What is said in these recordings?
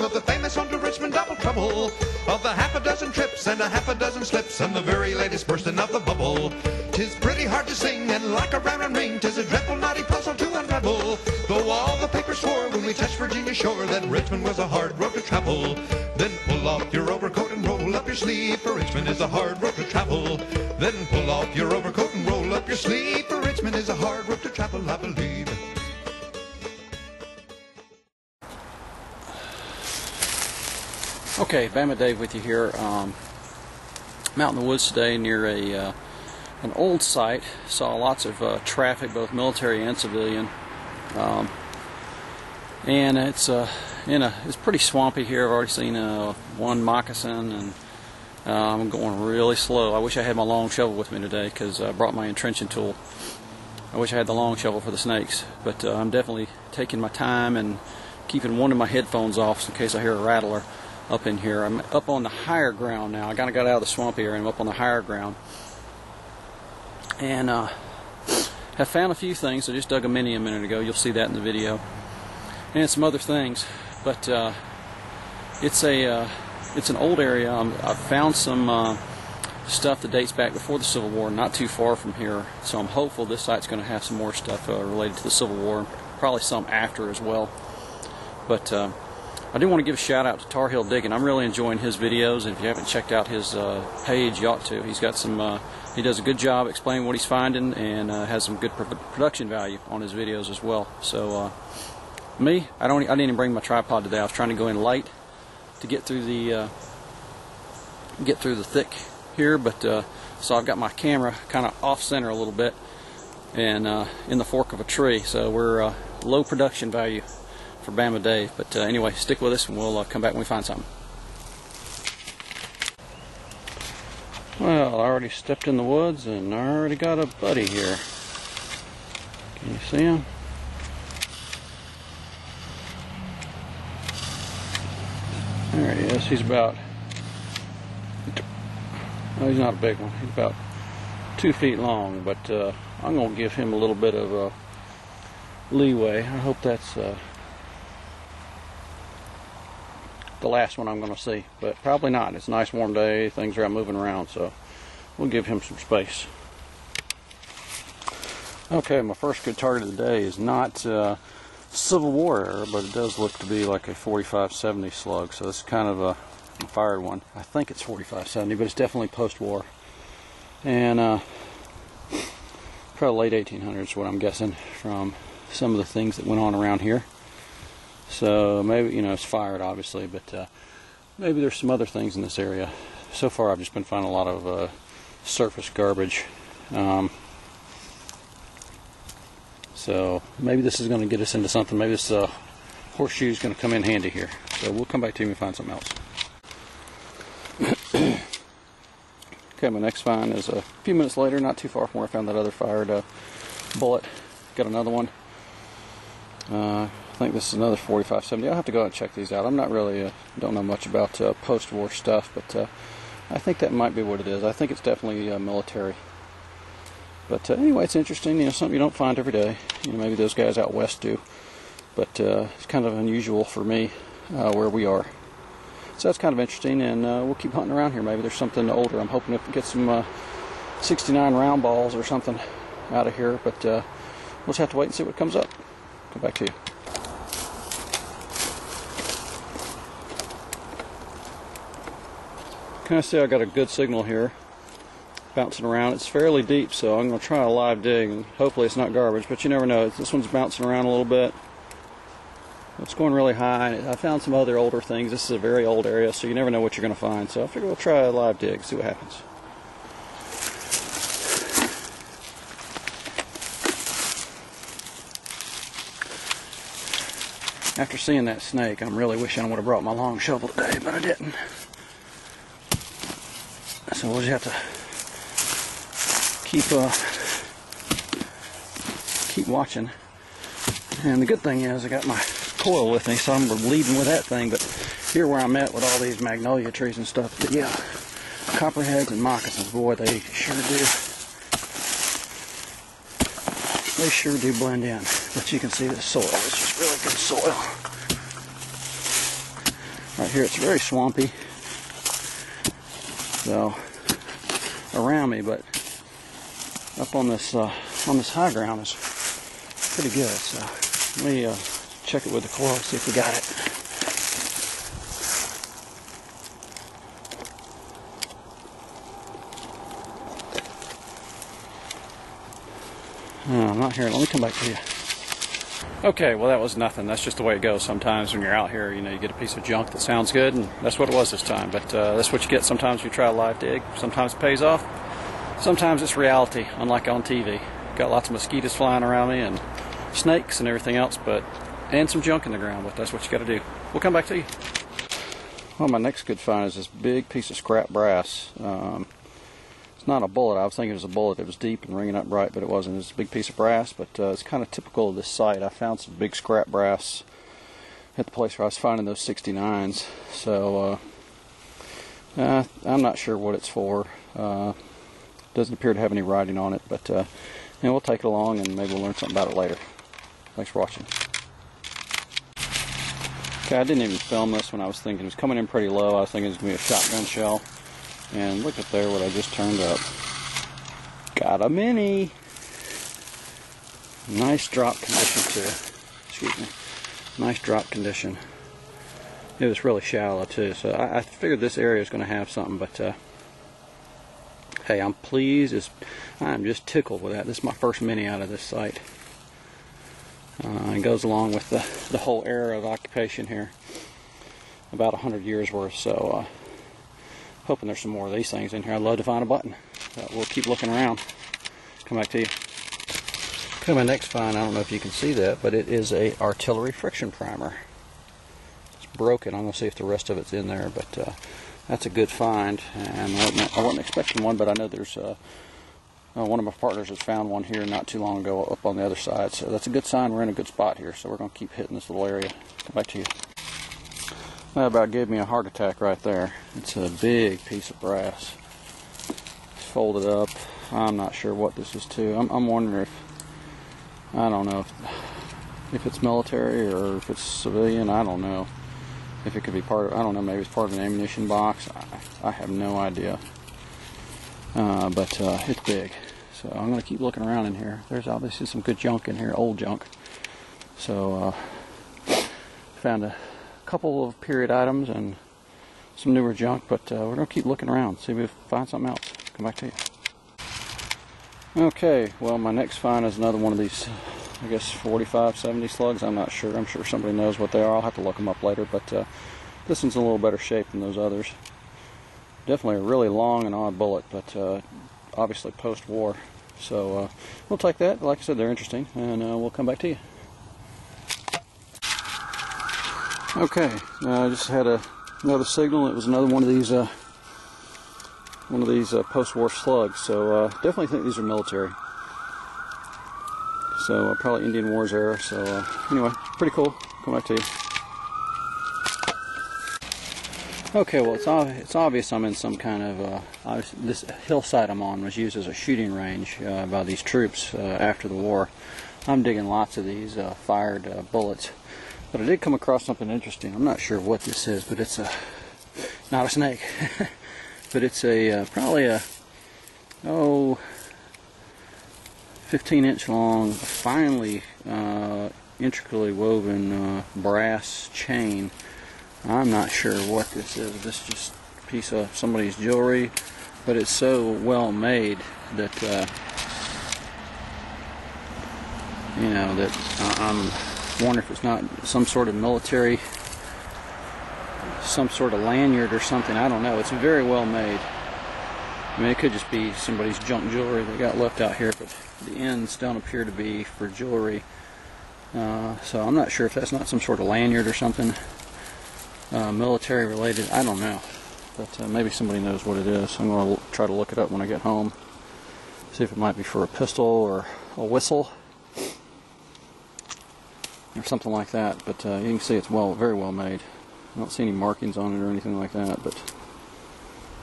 of the famous on to Richmond double trouble, of the half a dozen trips and a half a dozen slips, and the very latest bursting of the bubble. 'Tis pretty hard to sing, and like a round ring, 'tis a dreadful knotty puzzle to unravel. Though all the papers swore when we touched Virginia shore that Richmond was a hard road to travel. Then pull off your overcoat and roll up your sleeve, for Richmond is a hard road to travel. Then pull off your overcoat and roll up your sleeve, for Richmond is a hard road to travel, I believe. Okay, Bama Dave with you here. I'm out in the woods today near an old site. Saw lots of traffic, both military and civilian, and it's pretty swampy here. I've already seen one moccasin, and I'm going really slow. I wish I had my long shovel with me today because I brought my entrenching tool. I wish I had the long shovel for the snakes, but I'm definitely taking my time and keeping one of my headphones off in case I hear a rattler up in here. I'm up on the higher ground now. I kind of got out of the swamp area and I'm up on the higher ground, and have found a few things. I just dug a mini a minute ago. You'll see that in the video, and some other things. But it's an old area. I've found some stuff that dates back before the Civil War, not too far from here. So I'm hopeful this site's going to have some more stuff related to the Civil War, probably some after as well. But I do want to give a shout out to Tar Heel Digging. I'm really enjoying his videos, and if you haven't checked out his page, you ought to. He's got some. He does a good job explaining what he's finding, and has some good production value on his videos as well. So me, I didn't even bring my tripod today. I was trying to go in light to get through the thick here, but so I've got my camera kind of off center a little bit, and in the fork of a tree. So we're low production value for Bama Dave. But anyway, stick with us and we'll come back when we find something. Well, I already stepped in the woods and I already got a buddy here. Can you see him? There he is. He's about, oh, he's not a big one. He's about 2 feet long, but I'm going to give him a little bit of leeway. I hope that's the last one I'm going to see, but probably not. It's a nice warm day, things are out moving around, so we'll give him some space. Okay, my first good target of the day is not Civil War era, but it does look to be like a 45-70 slug, so it's kind of a fired one. I think it's 45-70, but it's definitely post-war, and probably late 1800s, what I'm guessing from some of the things that went on around here. So maybe, it's fired obviously, but maybe there's some other things in this area. So far I've just been finding a lot of surface garbage. So maybe this is going to get us into something. Maybe this horseshoe is going to come in handy here. So we'll come back to you and find something else. Okay, my next find is a few minutes later, not too far from where I found that other fired bullet. Got another one. I think this is another 45-70. I'll have to go out and check these out. I'm not really, don't know much about post-war stuff, but I think that might be what it is. I think it's definitely military. But anyway, it's interesting, something you don't find every day. Maybe those guys out west do. But it's kind of unusual for me where we are. So that's kind of interesting, and we'll keep hunting around here. Maybe there's something older. I'm hoping to get some 69 round balls or something out of here, but we'll just have to wait and see what comes up. Come back to you. Kind of see I got a good signal here bouncing around. It's fairly deep, so I'm going to try a live dig, and hopefully it's not garbage, but you never know. This one's bouncing around a little bit. It's going really high. I found some other older things. This is a very old area, so you never know what you're going to find. So I figure we'll try a live dig, see what happens. After seeing that snake, I'm really wishing I would have brought my long shovel today, but I didn't. So we'll just have to keep watching. And the good thing is I got my coil with me, so I'm leading with that thing. But here where I'm at with all these magnolia trees and stuff, but yeah, copperheads and moccasins, boy, they sure do blend in. But you can see the soil, it's just really good soil. here it's very swampy, so around me, but up on this high ground is pretty good. So let me check it with the coil, see if we got it. I'm not hearing it. Let me come back to you. Okay, well that was nothing. That's just the way it goes sometimes when you're out here. You know, you get a piece of junk that sounds good, and that's what it was this time. But that's what you get sometimes when you try a live dig. Sometimes it pays off. Sometimes it's reality, unlike on TV. Got lots of mosquitoes flying around me and snakes and everything else, and some junk in the ground, but that's what you got to do. We'll come back to you. Well, my next good find is this big piece of scrap brass. It's not a bullet. I was thinking it was a bullet. It was deep and ringing up bright, but it wasn't. It's a big piece of brass, but it's kind of typical of this site. I found some big scrap brass at the place where I was finding those 69s. So I'm not sure what it's for. Doesn't appear to have any writing on it, but we'll take it along and maybe we'll learn something about it later. Thanks for watching. Okay, I didn't even film this when I was thinking it was coming in pretty low. I was thinking it was going to be a shotgun shell. And look at there what I just turned up. Got a mini. Nice drop condition too. Excuse me. Nice drop condition. It was really shallow too, so I figured this area is going to have something, but hey, I'm pleased. I'm just tickled with that. This is my first mini out of this site. It goes along with the whole era of occupation here. About 100 years worth, so hoping there's some more of these things in here. I'd love to find a button. We'll keep looking around. Come back to you. Okay, my next find, I don't know if you can see that, but it is a artillery friction primer. It's broken. I'm going to see if the rest of it's in there, but that's a good find. And I wasn't expecting one, but I know there's one of my partners has found one here not too long ago up on the other side. So that's a good sign we're in a good spot here. So we're going to keep hitting this little area. Come back to you. That about gave me a heart attack right there. It's a big piece of brass. It's folded up. I'm not sure what this is to. I'm wondering if, I don't know if it's military or if it's civilian. I don't know if it could be part of, I don't know, maybe it's part of an ammunition box. I have no idea. But it's big. So I'm going to keep looking around in here. There's obviously some good junk in here, old junk. So found a couple of period items and some newer junk, but we're going to keep looking around, see if we find something else. Come back to you. Okay, well my next find is another one of these, I guess 45, 70 slugs. I'm not sure. I'm sure somebody knows what they are. I'll have to look them up later, but this one's in a little better shape than those others. Definitely a really long and odd bullet, but obviously post-war. So we'll take that. Like I said, they're interesting, and we'll come back to you. Okay, I just had another signal. It was another one of these post-war slugs. So definitely think these are military. So probably Indian Wars era. So anyway, pretty cool. Come back to you. Okay, well it's obvious I'm in some kind of this hillside I'm on was used as a shooting range by these troops after the war. I'm digging lots of these fired bullets. But I did come across something interesting. I'm not sure what this is, but it's not a snake. But it's probably a 15-inch long, finely intricately woven brass chain. I'm not sure what this is. This is just a piece of somebody's jewelry, but it's so well made that you know that I'm wonder if it's not some sort of military, some sort of lanyard or something. I don't know. It's very well made. I mean, it could just be somebody's junk jewelry that got left out here, but the ends don't appear to be for jewelry. So I'm not sure if that's not some sort of lanyard or something military related. I don't know, but maybe somebody knows what it is. I'm going to try to look it up when I get home, see if it might be for a pistol or a whistle or something like that. But you can see it's very well made. I don't see any markings on it or anything like that, but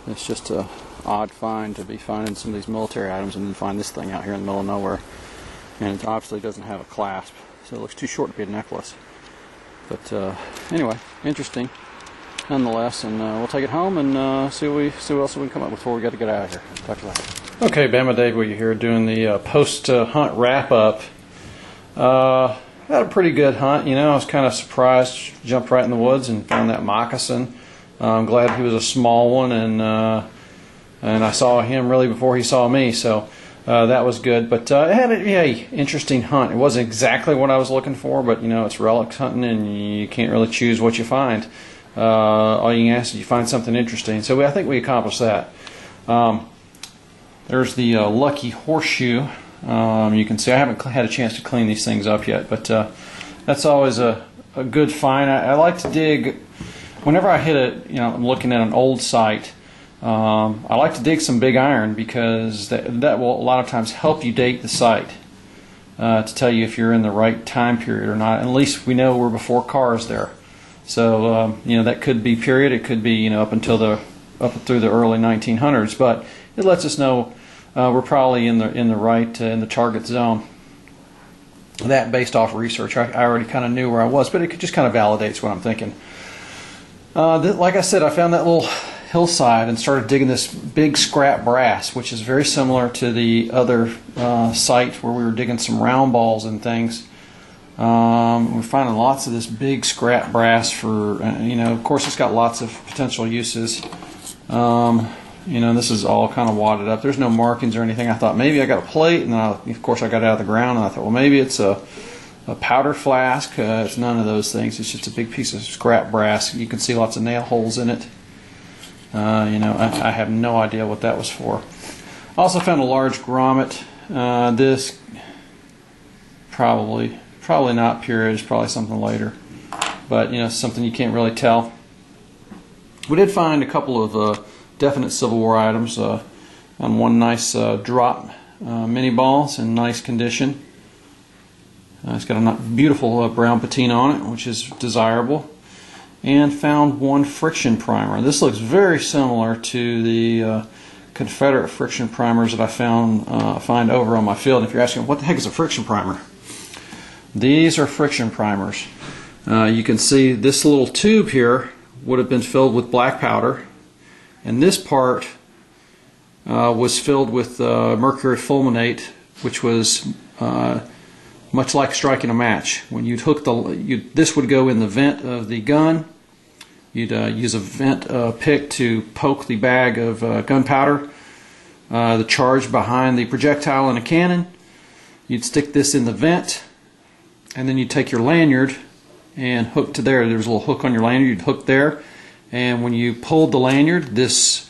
it's just a odd find to be finding some of these military items and then find this thing out here in the middle of nowhere. And it obviously doesn't have a clasp, so it looks too short to be a necklace. But anyway, interesting. nonetheless, and we'll take it home and see what else we can come up with before we got to get out of here. Talk to you later. Okay, Bama Dave, we're here doing the post-hunt wrap-up. Had a pretty good hunt, you know. I was kind of surprised. Jumped right in the woods and found that moccasin. I'm glad he was a small one, and I saw him really before he saw me, so that was good. But it had a interesting hunt. It wasn't exactly what I was looking for, but you know, it's relics hunting, and you can't really choose what you find. All you can ask is you find something interesting. So I think we accomplished that. There's the lucky horseshoe. You can see I haven't had a chance to clean these things up yet, but that's always a good find. I like to dig whenever I hit a, you know, I'm looking at an old site. I like to dig some big iron because that will a lot of times help you date the site to tell you if you're in the right time period or not. At least we know we're before cars there. So you know, that could be period. It could be, you know, up through the early 1900s, but it lets us know we're probably in the right in the target zone. That based off research, I already kind of knew where I was, but it just kind of validates what I'm thinking. Like I said, I found that little hillside and started digging this big scrap brass, which is very similar to the other site where we were digging some round balls and things. We're finding lots of this big scrap brass for, you know, of course it's got lots of potential uses. You know, this is all kind of wadded up. There's no markings or anything. I thought maybe I got a plate, and then of course I got it out of the ground, and I thought, well, maybe it's a powder flask. It's none of those things. It's just a big piece of scrap brass. You can see lots of nail holes in it. You know, I have no idea what that was for. I also found a large grommet. This probably not period. It's probably something later, but you know, something you can't really tell. We did find a couple of definite Civil War items. On one nice drop mini ball. It's in nice condition. It's got a beautiful brown patina on it, which is desirable. And found one friction primer. This looks very similar to the Confederate friction primers that I find over on my field. If you're asking, what the heck is a friction primer? These are friction primers. You can see this little tube here would have been filled with black powder, and this part was filled with mercury fulminate, which was much like striking a match. When you'd hook this would go in the vent of the gun. You'd use a vent pick to poke the bag of gunpowder, the charge behind the projectile in a cannon. You'd stick this in the vent, and then you'd take your lanyard and hook to there. There's a little hook on your lanyard. You'd hook there, and when you pulled the lanyard, this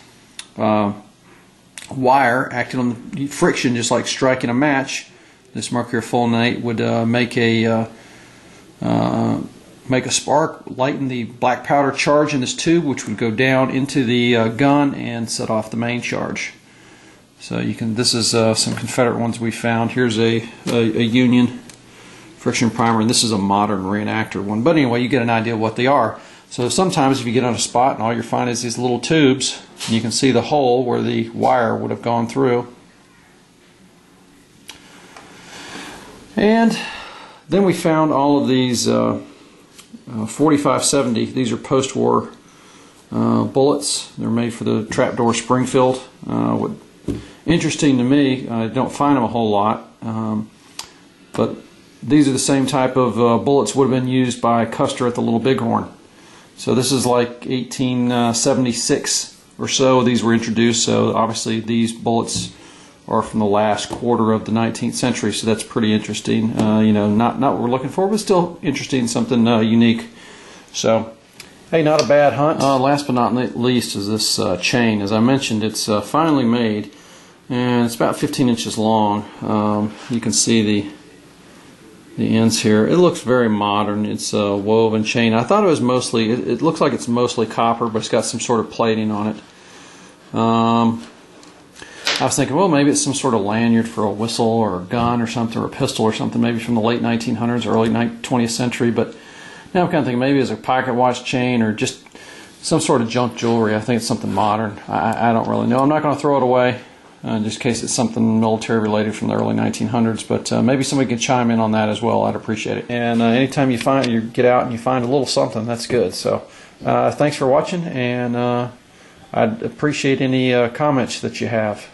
wire acted on the friction just like striking a match. This mercury fulminate would make a spark, lighten the black powder charge in this tube, which would go down into the gun and set off the main charge. So you can. This is some Confederate ones we found. Here's a Union friction primer, and this is a modern reenactor one. But anyway, you get an idea of what they are. So sometimes if you get on a spot and all you're finding is these little tubes, and you can see the hole where the wire would have gone through. And then we found all of these 4570. These are post-war bullets. They're made for the trapdoor Springfield. Interesting to me, I don't find them a whole lot, but these are the same type of bullets would have been used by Custer at the Little Bighorn. So this is like 1876 or so these were introduced, so obviously these bullets are from the last quarter of the 19th century, so that's pretty interesting. You know, not what we're looking for, but still interesting, something unique. So, hey, not a bad hunt. Last but not least is this chain. As I mentioned, it's finally made, and it's about 15 inches long. You can see the ends here. It looks very modern. It's a woven chain. I thought it was mostly, it looks like it's mostly copper, but it's got some sort of plating on it. I was thinking, well, maybe it's some sort of lanyard for a whistle or a gun or something, or a pistol or something, maybe from the late 1900s, early 20th century. But now I'm kind of thinking maybe it's a pocket watch chain or just some sort of junk jewelry. I think it's something modern. I don't really know. I'm not going to throw it away just in case it's something military related from the early 1900s. But maybe somebody can chime in on that as well. I'd appreciate it. And anytime you get out and you find a little something, that's good. So Thanks for watching, and I'd appreciate any comments that you have.